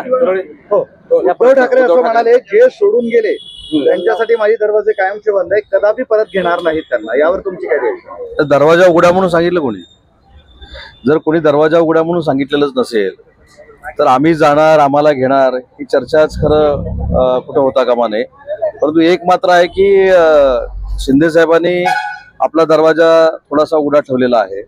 उद्धव ठाकरे असं म्हणाले, जे सोडून गेले त्यांच्यासाठी माझे दरवाजे कायमचे बंद आहे, कदापि परत घेणार नाहीत त्यांना. यावर तुमची काय राहील? दरवाजा उघडा म्हणून सांगितलं कोणी? जर कोणी दरवाजा उघडा म्हणून सांगितलेलंच नसेल तर आम्ही जाणार, आम्हाला घेणार, ही चर्चाच खरं कुठं होता कामा नये. परंतु एक मात्र आहे की शिंदे साहेबांनी आपला दरवाजा थोडासा उघडा ठेवलेला आहे,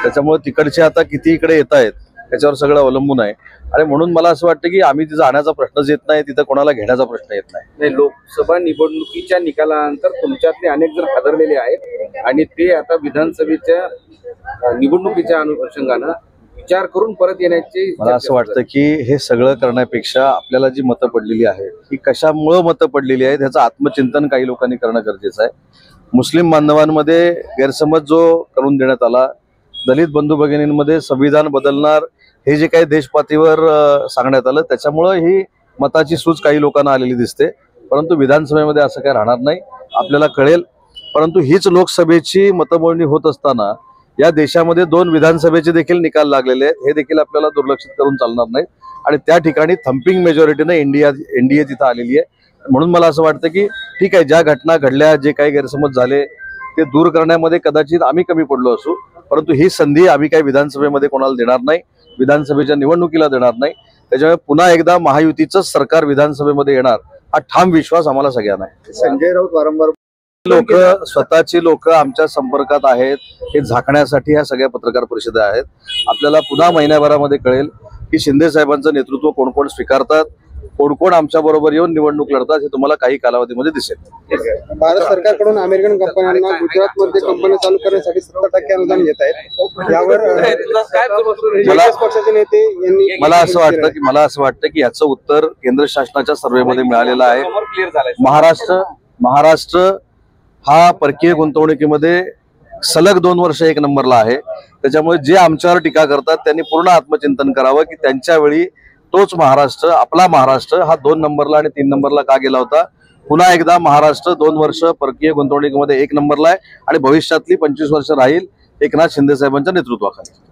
त्याच्यामुळे तिकडचे आता किती इकडे येत आहेत त्याच्यावर सगळं अवलंबून आहे. आणि म्हणून मला असं वाटतं की आम्ही तिथं जाण्याचा प्रश्नच येत नाही, तिथं कोणाला घेण्याचा प्रश्न येत नाही. लोकसभा निवडणुकीच्या निकालानंतर तुमच्यातले अनेक जण हादरलेले आहेत आणि ते आता विधानसभेच्या निवडणुकीच्या अनुषंगानं विचार करून परत येण्याची. मला असं वाटतं की हे सगळं करण्यापेक्षा आपल्याला जी मतं पडलेली आहेत ही कशामुळं मतं पडलेली आहेत ह्याचं आत्मचिंतन काही लोकांनी करणं गरजेचं आहे. मुस्लिम बांधवांमध्ये गैरसमज जो करून देण्यात आला, दलित बंधू भगिनींमध्ये संविधान बदलणार हे जे काही देशपातळीवर सांगण्यात आलं, त्याच्यामुळं ही मताची सूज काही लोकांना आलेली दिसते. परंतु विधानसभेमध्ये असं काही राहणार नाही, आपल्याला कळेल. परंतु हीच लोकसभेची मतमोजणी होत असताना या देशामध्ये 2 विधानसभेचे देखील निकाल लागलेले आहेत, हे देखील आपल्याला दुर्लक्षित करून चालणार नाही. आणि त्या ठिकाणी थम्पिंग मेजॉरिटीने एनडीए तिथं आलेली आहे. म्हणून मला असं वाटतं की ठीक आहे, ज्या घटना घडल्या, जे काही गैरसमज झाले ते दूर करण्यामध्ये कदाचित आम्ही कमी पडलो असू, परंतु ही संधी आम्ही काही विधानसभेमध्ये कोणाला देणार नाही, विधानसभेच्या निवडणुकीला देणार नाही. त्याच्यामुळे पुन्हा एकदा महायुतीचं सरकार विधानसभेमध्ये येणार हा ठाम विश्वास आम्हाला सगळ्यांना आहे. संजय राऊत वारंवार लोक, स्वतःची लोक आमच्या संपर्कात आहेत, हे झाकण्यासाठी ह्या सगळ्या पत्रकार परिषदा आहेत. आपल्याला पुन्हा महिन्याभरामध्ये कळेल की शिंदे साहेबांचं नेतृत्व कोण कोण स्वीकारतात, कोण कोण आमच्या बरोबर येऊन निवडणूक लढतात, हे तुम्हाला काही कालावधीमध्ये दिसेल. भारत सरकारकडून अमेरिकन कंपन्यांना गुजरातमध्ये कंपन्या चालू करण्यासाठी 70% अनुदान घेत आहेत. यावर पक्षाचे नेते यांनी मला असं वाटतं की याचं उत्तर केंद्र शासनाच्या सर्व्हेमध्ये मिळालेलं आहे. महाराष्ट्र हा परकीय गुंतवणुकीमध्ये सलग 2 वर्ष 1 नंबरला आहे. त्याच्यामुळे जे आमच्यावर टीका करतात त्यांनी पूर्ण आत्मचिंतन करावं की त्यांच्या वेळी तोच महाराष्ट्र, आपला महाराष्ट्र हा 2 नंबरला आणि 3 नंबरला का गेला होता. पुन्हा एकदा महाराष्ट्र 2 वर्ष परकीय गुंतवणुकीमध्ये 1 नंबरला आहे आणि भविष्यातली 25 वर्ष राहील एकनाथ शिंदे साहेबांच्या नेतृत्वाखाली.